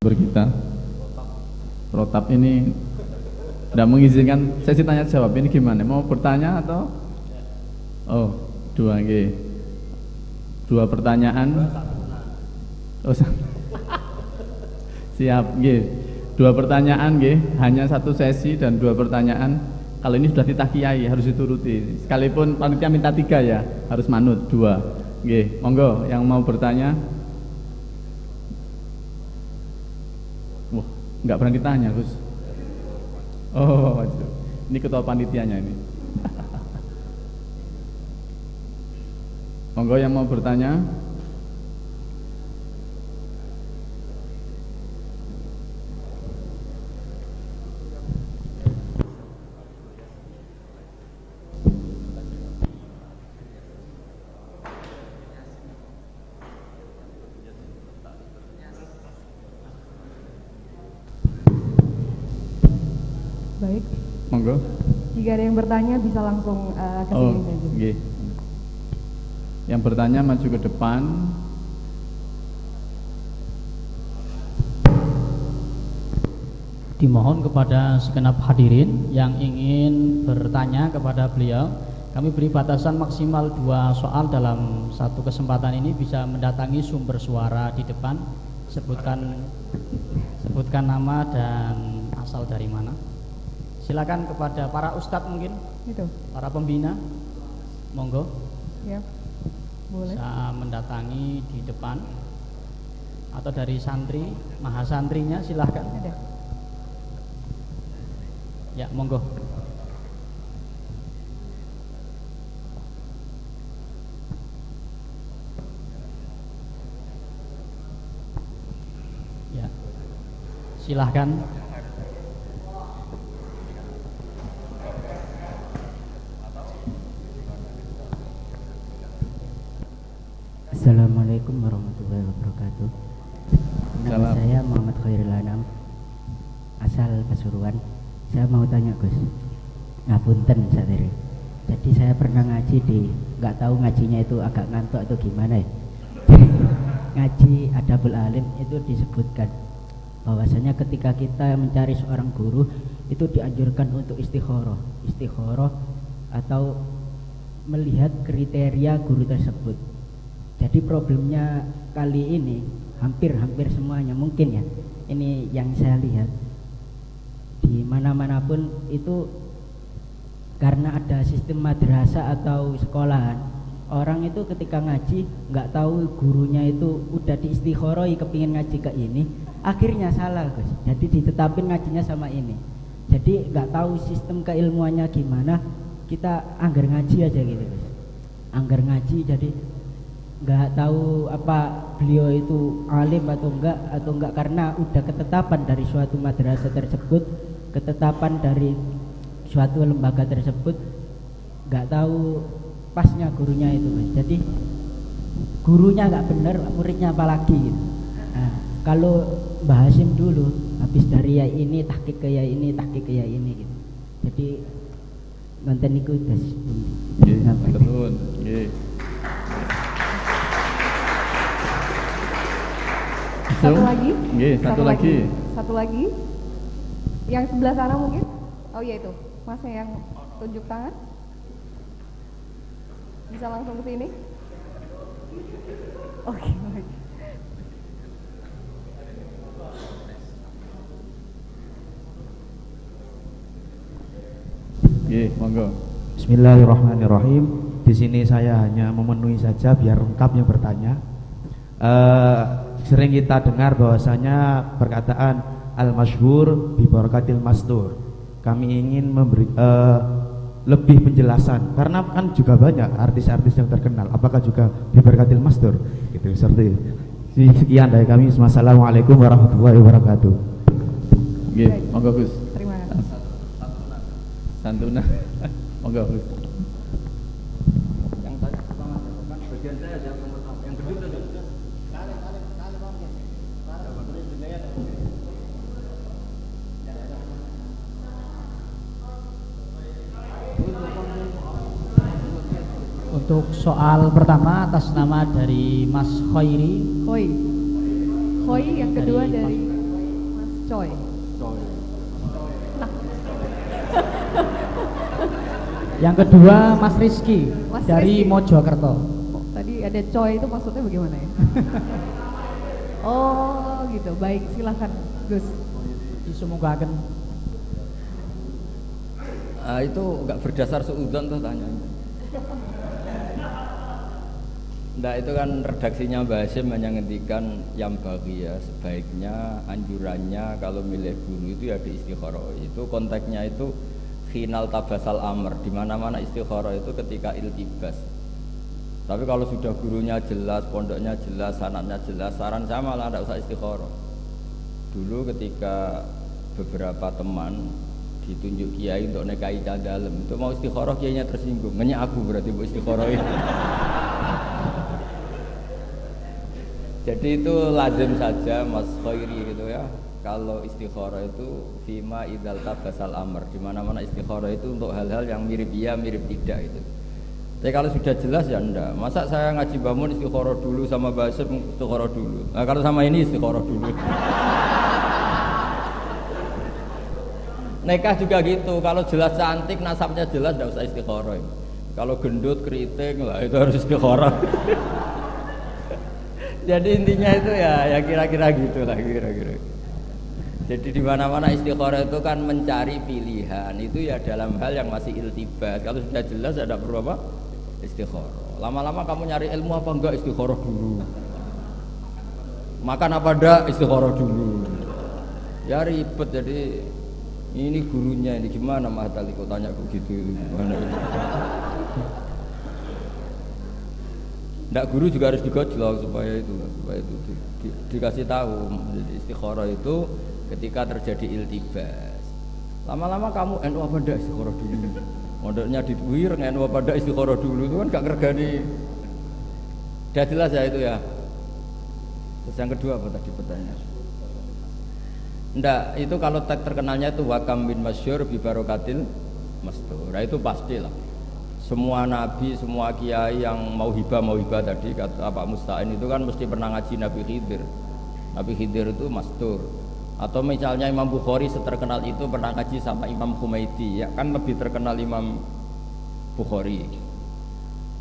Kita protap ini tidak mengizinkan sesi tanya jawab. Ini gimana? Mau bertanya atau? Oh, dua pertanyaan. Oh, siap, dua pertanyaan, hanya satu sesi dan dua pertanyaan. Kalau ini sudah titah kiai harus dituruti. Sekalipun panitia minta 3 ya, harus manut 2. Monggo yang mau bertanya. Wah, nggak berani tanya, Gus. Oh, ini ketua panitianya ini. Monggo yang mau bertanya. Baik. Monggo. Jika ada yang bertanya bisa langsung ke sini saja. Yang bertanya maju ke depan. Dimohon kepada segenap hadirin yang ingin bertanya kepada beliau, kami beri batasan maksimal 2 soal dalam satu kesempatan ini. Bisa mendatangi sumber suara di depan, sebutkan nama dan asal dari mana. Silakan kepada para ustadz mungkin, para pembina, monggo. Ya, boleh. Bisa mendatangi di depan atau dari santri, mahasantrinya silahkan. Ada. Ya, monggo. Ya, silahkan. Assalamualaikum warahmatullahi wabarakatuh. Nama saya Muhammad Khairul Anam, asal Pasuruan. Saya mau tanya Gus, ngapunten satiri. Jadi saya pernah ngaji nggak tahu ngajinya itu agak ngantuk atau gimana ya. Ngaji Adabul Alim itu disebutkan bahwasanya ketika kita mencari seorang guru itu dianjurkan untuk istikharah atau melihat kriteria guru tersebut. Jadi problemnya kali ini hampir semuanya mungkin ya, ini yang saya lihat di mana-mana pun itu karena ada sistem madrasah atau sekolahan, orang itu ketika ngaji nggak tahu gurunya itu udah diistikharoi kepingin ngaji ke ini, akhirnya salah Gus. Jadi ditetapin ngajinya sama ini, jadi nggak tahu sistem keilmuannya gimana, kita anggar ngaji aja gitu Gus, anggar ngaji. Jadi nggak tahu apa beliau itu alim atau enggak karena udah ketetapan dari suatu madrasah tersebut, ketetapan dari suatu lembaga tersebut, nggak tahu pasnya gurunya itu Mas. Jadi gurunya nggak benar, muridnya apalagi gitu. Nah, kalau Mbah Hasyim dulu habis dari ya ini tahqiq ke ya ini, tahqiq ke ya ini gitu. Jadi nonton niku terus. Satu lagi? Satu lagi. Yang sebelah sana mungkin? Oh iya itu, Masnya yang tunjuk tangan. Bisa langsung ke sini? Oke, baik. Monggo. Bismillahirrahmanirrahim. Di sini saya hanya memenuhi saja biar lengkap yang bertanya. Sering kita dengar bahwasanya perkataan al-masyhur bi barakatil mastur. Kami ingin memberi lebih penjelasan karena kan juga banyak artis-artis yang terkenal. Apakah juga bi barakatil mastur? Gitu seperti. Sekian dari kami. Wassalamualaikum warahmatullahi wabarakatuh. Monggo Gus. Terima kasih. Santuna. Monggo Gus. Yang tadi pertama bagian saya yang pertama, yang kedua tadi. Untuk soal pertama atas nama dari Mas Khairi. Khoi yang kedua dari Coy. Yang kedua Mas Rizky Mas dari Rizky. Mojokerto. Oh, tadi ada coy itu maksudnya bagaimana ya? Oh gitu, baik silahkan Gus. Disemogakan. Itu enggak berdasar suudzon tuh tanya. Nah itu kan redaksinya Mbak Hasyim hanya ngendikan yang bagi ya, sebaiknya anjurannya kalau milih guru itu ya di istikharah. Itu konteksnya itu final tabasal amr, di mana-mana istikharah itu ketika iltibas. Tapi kalau sudah gurunya jelas, pondoknya jelas, sanadnya jelas, saran saya malah tidak usah istikharah. Dulu ketika beberapa teman ditunjuk kiai untuk nikahi cah dalem, itu mau istikharah kiainya tersinggung, ngenyak aku berarti mau istikharah ini. Jadi itu lazim saja Mas Khairi gitu ya. Kalau istikharah itu fima idzal tabasal amr, di mana-mana istikharah itu untuk hal-hal yang mirip iya mirip tidak itu. Tapi kalau sudah jelas ya enggak. Masa saya ngaji bangun istikharah dulu sama bahasa istikharah dulu. Nah, kalau sama ini istikharah dulu. Nikah juga gitu. Kalau jelas cantik, nasabnya jelas enggak usah istikharah. Kalau gendut, keriting lah itu harus istikharah. Jadi intinya itu ya kira-kira gitulah kira-kira. Jadi di mana-mana istikharah itu kan mencari pilihan, itu ya dalam hal yang masih iltibas. Kalau sudah jelas ada perlu apa? Istikharah. Lama-lama kamu nyari ilmu apa enggak, istikharah dulu. Makan apa enggak, istikharah dulu. Ya ribet. Jadi ini gurunya ini gimana Mas Tali kok tanya kok gitu gimana ini? Nggak, guru juga harus digojlok supaya itu dikasih tahu. Jadi istikharah itu ketika terjadi iltibas. Lama-lama kamu NU apa ndak istikharah dulu. Mondoknya diduir NU apa ndak istikharah dulu itu kan gak ngergani. Udah jelas ya itu ya. Terus yang kedua apa tadi pertanyaan? Ndak, itu kalau tag terkenalnya itu wakam bin masyhur bi barokatil mastur. Nah itu pastilah. Semua nabi, semua kiai yang mau hibah tadi kata Pak Musta'in itu kan mesti pernah ngaji Nabi Khidir. Nabi Khidir itu mastur. Atau misalnya Imam Bukhari seterkenal itu pernah ngaji sama Imam Humaidi, ya kan lebih terkenal Imam Bukhari.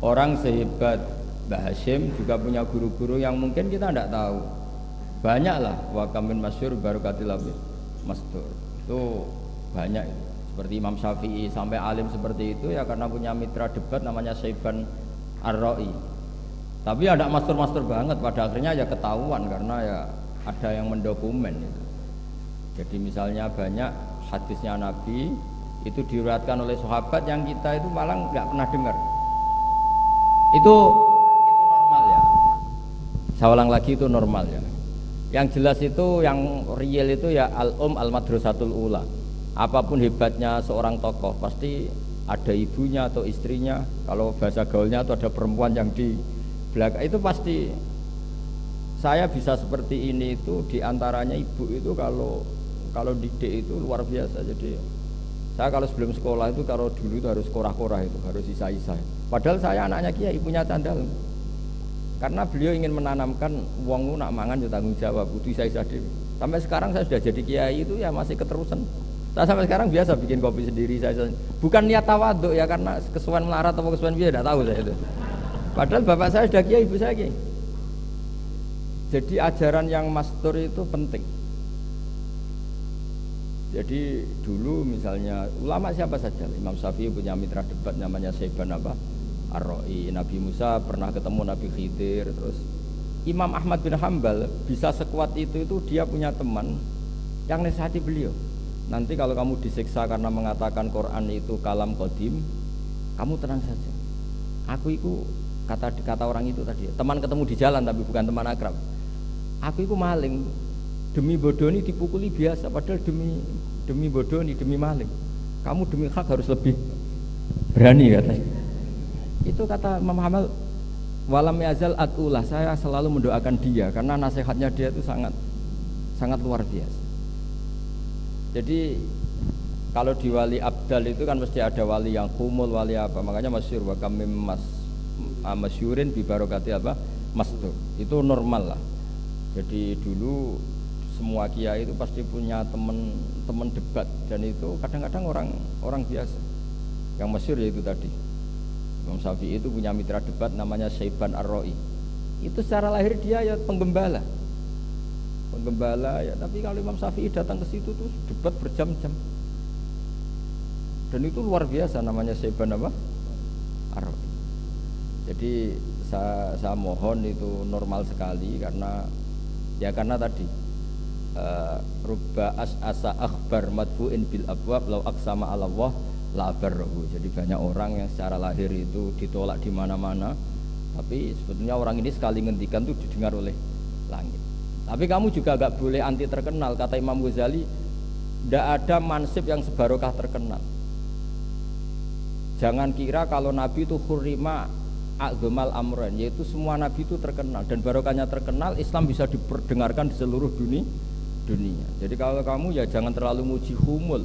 Orang sehebat Mbah Hasyim juga punya guru-guru yang mungkin kita tidak tahu. Banyaklah wakamin masyhur barokatil mastur. Itu banyak itu. Seperti Imam Syafi'i sampai alim seperti itu ya karena punya mitra debat namanya Syaiban Ar-Ra'i. Tapi ya tidak mastur-mastur banget, pada akhirnya ya ketahuan karena ya ada yang mendokumen itu. Jadi misalnya banyak hadisnya Nabi itu diriwayatkan oleh sahabat yang kita itu malah nggak pernah dengar. Itu normal ya. Saya ulang lagi itu normal ya. Yang jelas itu yang real itu ya al-madrasatul ula. Apapun hebatnya seorang tokoh pasti ada ibunya atau istrinya. Kalau bahasa gaulnya itu ada perempuan yang di belakang itu pasti. Saya bisa seperti ini itu diantaranya ibu itu kalau didik itu luar biasa. Jadi saya kalau sebelum sekolah itu kalau dulu itu harus korah-korah itu harus isa-isa. Padahal saya anaknya kiai punya tandal. Karena beliau ingin menanamkan wong nak mangan ya tanggung jawab kudu isa-isa dhewe. Sampai sekarang saya sudah jadi kiai itu ya masih keterusan. Saya sampai sekarang biasa bikin kopi sendiri saya. Bukan niat tawaduk ya karena kesuwen melarat atau kesuwen biasa tidak tahu saya itu. Padahal bapak saya sudah kiai, ibu saya kiai. Jadi ajaran yang mastur itu penting. Jadi dulu misalnya ulama siapa saja, Imam Syafi'i punya mitra debat namanya Syaiban Ar-Ra'i. Nabi Musa pernah ketemu Nabi Khidir. Terus Imam Ahmad bin Hambal bisa sekuat itu dia punya teman yang nasihati beliau. Nanti kalau kamu disiksa karena mengatakan Quran itu kalam qadim, kamu tenang saja. Aku itu kata orang itu tadi, teman ketemu di jalan tapi bukan teman akrab. Aku itu maling, demi bodoni dipukuli biasa, padahal demi bodoni, demi maling. Kamu demi hak harus lebih berani katanya. Itu kata Imam Hamal, walam yazal atulah, saya selalu mendoakan dia karena nasihatnya dia itu sangat luar biasa. Jadi kalau di wali abdal itu kan mesti ada wali yang kumul, wali apa, makanya masyhur wa kami masyhurin bi barokati apa mastur. Itu normal lah. Jadi dulu semua kiai itu pasti punya teman debat, dan itu kadang-kadang orang biasa. Yang masyhur yaitu tadi Imam Syafi'i itu punya mitra debat namanya Syaiban Ar-Ra'i. Itu secara lahir dia ya penggembala ya, tapi kalau Imam Syafi'i datang ke situ tuh debat berjam-jam. Dan itu luar biasa, namanya Syaiban apa? Ar-Ra'i. Jadi saya mohon itu normal sekali, karena tadi rubba as'asa akhbar madfu'in bil abwab law aqsama 'ala Allah la barrahu. Jadi banyak orang yang secara lahir itu ditolak di mana-mana, tapi sebetulnya orang ini sekali ngendikan itu didengar oleh langit. Tapi kamu juga agak boleh anti terkenal. Kata Imam Ghazali, tidak ada mansib yang sebarokah terkenal. Jangan kira kalau Nabi itu hurrima a'dzamal amran, yaitu semua Nabi itu terkenal, dan barokahnya terkenal, Islam bisa diperdengarkan di seluruh dunia. Jadi kalau kamu ya jangan terlalu muji humul.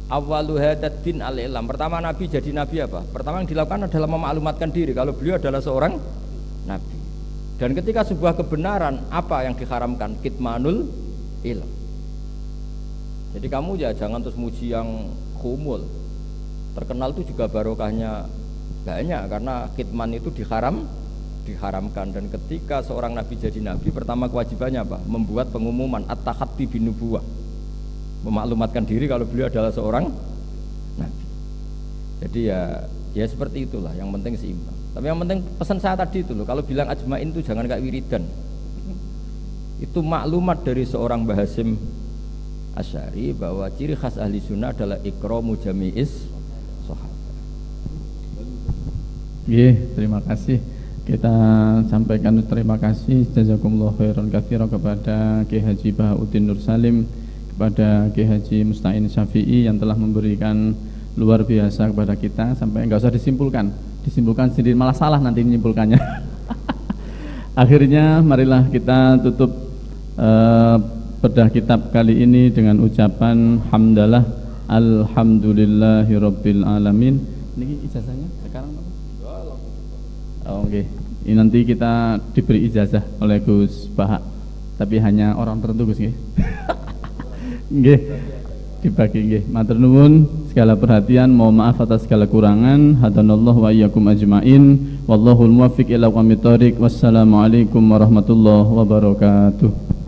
Awwalu hadad din al-ilam. Pertama Nabi jadi Nabi apa? Pertama yang dilakukan adalah memaklumatkan diri kalau beliau adalah seorang Nabi. Dan ketika sebuah kebenaran, apa yang diharamkan? Kitmanul ilm. Jadi kamu ya jangan terus muji yang humul. Terkenal itu juga barokahnya banyak, karena kitman itu diharamkan. Dan ketika seorang Nabi jadi Nabi, pertama kewajibannya apa? Membuat pengumuman at-tahaddi bin nubuwah, memaklumatkan diri kalau beliau adalah seorang Nabi. Jadi ya seperti itulah, yang penting seimbang. Tapi yang penting pesan saya tadi itu loh, kalau bilang ajmain itu jangan kayak wiridan. Itu maklumat dari seorang Mbah Hasyim Asy'ari bahwa ciri khas ahli sunnah adalah ikramu jami'is sahabat. Terima kasih. Kita sampaikan terima kasih jazakumullah khairan katsiran kepada Ki Haji Bahauddin Nur Salim, kepada Ki Haji Musta'in Syafi'i yang telah memberikan luar biasa kepada kita, sampai enggak usah disimpulkan sendiri, malah salah nanti menyimpulkannya. Akhirnya marilah kita tutup bedah kitab kali ini dengan ucapan hamdalah alhamdulillahirabbil alamin. Ini ijazahnya sekarang apa? Oke. Ini nanti kita diberi ijazah oleh Gus Bahak, tapi hanya orang tertentu Gus nggih. Nggih. Dibagi nggih. Matur nuwun segala perhatian, mohon maaf atas segala kurangan. Hadanallahu wa iyyakum ajmain. Wallahul muwaffiq ila aqwamit thoriq. Wassalamualaikum warahmatullahi wabarakatuh.